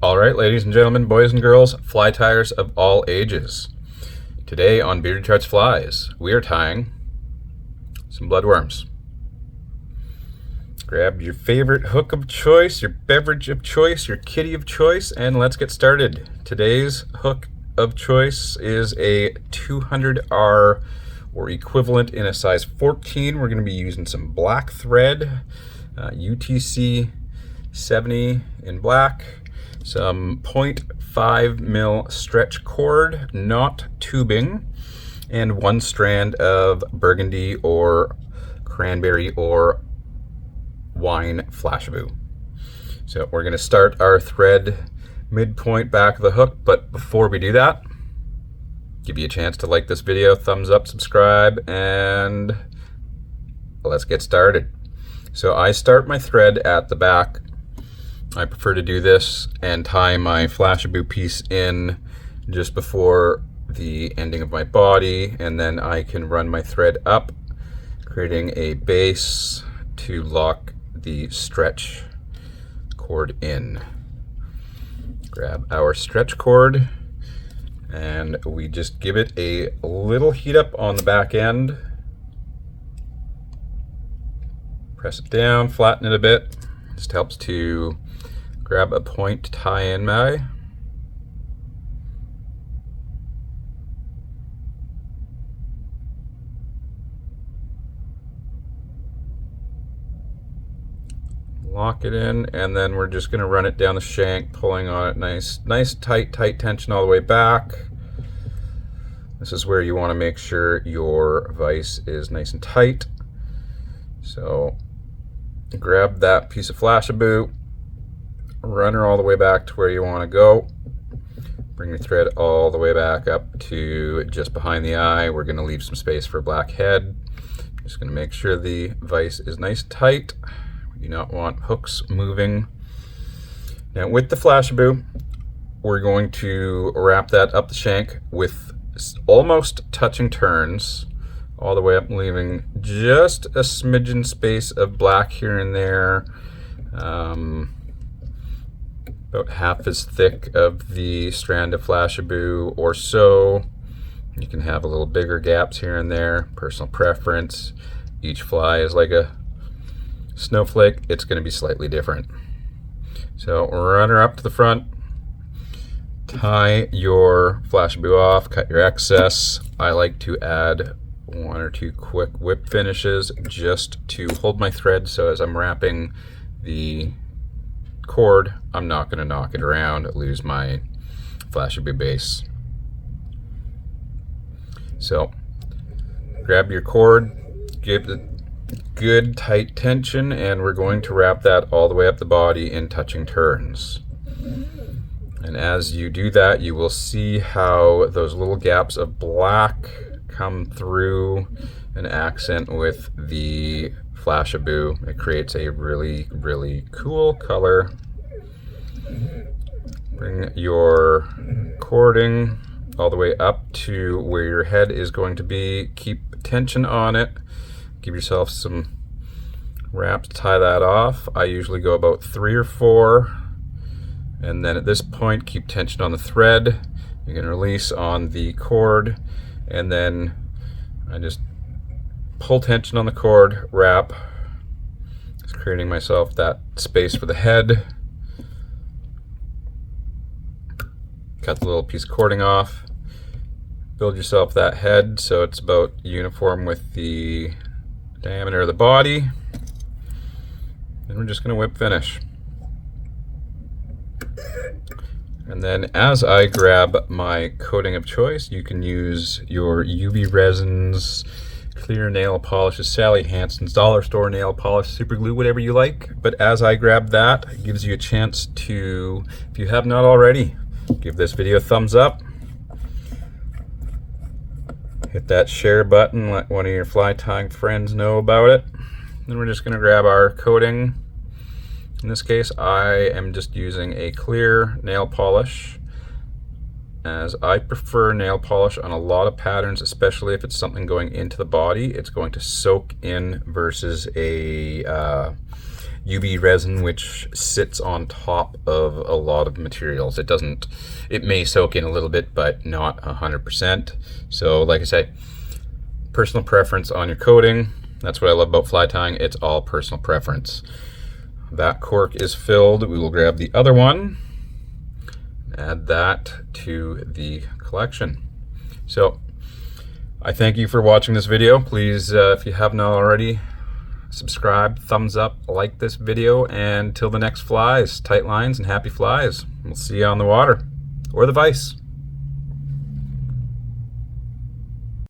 All right, ladies and gentlemen, boys and girls, fly tyers of all ages. Today on Bearded Trout's Flies, we are tying some bloodworms. Grab your favorite hook of choice, your beverage of choice, your kitty of choice, and let's get started. Today's hook of choice is a 200R or equivalent in a size 14. We're going to be using some black thread, UTC 70 in black. Some 0.5 mil stretch cord, not tubing, and 1 strand of burgundy or cranberry or wine flashabou. So we're going to start our thread midpoint back of the hook, but before we do that, give you a chance to like this video, thumbs up, subscribe, and let's get started. So I start my thread at the back. I prefer to do this and tie my flashabou piece in just before the ending of my body, and then I can run my thread up, creating a base to lock the stretch cord in. Grab our stretch cord and we just give it a little heat up on the back end. Press it down, flatten it a bit. Just helps to grab a point to tie in my. Lock it in, and then we're just going to run it down the shank, pulling on it nice tight tension all the way back. This is where you want to make sure your vise is nice and tight. So grab that piece of flashabou, run her all the way back to where you want to go. Bring your thread all the way back up to just behind the eye. We're going to leave some space for a black head. Just going to make sure the vise is nice and tight. We do not want hooks moving. Now with the flashabou, we're going to wrap that up the shank with almost touching turns all the way up, leaving just a smidgen space of black here and there. About half as thick of the strand of flashabou or so. You can have a little bigger gaps here and there, personal preference. Each fly is like a snowflake, it's going to be slightly different. So run her up to the front, tie your flashabou off, cut your excess. I like to add 1 or 2 quick whip finishes just to hold my thread, so as I'm wrapping the cord, I'm not going to knock it around, lose my flashabou base. So grab your cord, give it good tight tension, and we're going to wrap that all the way up the body in touching turns. And as you do that, you will see how those little gaps of black come through and accent with the flashabou. It creates a really cool color. Bring your cording all the way up to where your head is going to be. Keep tension on it. Give yourself some wraps to tie that off. I usually go about 3 or 4. And then at this point, keep tension on the thread. You can release on the cord, and then I just pull tension on the cord, wrap, just creating myself that space for the head. Cut the little piece of cording off, build yourself that head so it's about uniform with the diameter of the body. And we're just going to whip finish. And then as I grab my coating of choice, you can use your UV resins, clear nail polishes, Sally Hansen's dollar store nail polish, super glue, whatever you like. But as I grab that, it gives you a chance to, if you have not already, give this video a thumbs up. Hit that share button, let one of your fly tying friends know about it. Then we're just going to grab our coating. In this case, I am just using a clear nail polish, as I prefer nail polish on a lot of patterns, especially if it's something going into the body. It's going to soak in versus a UV resin which sits on top of a lot of materials. It may soak in a little bit, but not 100%. So like I say, personal preference on your coating. That's what I love about fly tying. It's all personal preference. That cork is filled. We will grab the other one, add that to the collection. So I thank you for watching this video. Please, if you haven't already, subscribe, thumbs up, like this video, and till the next flies, tight lines and happy flies. We'll see you on the water or the vise.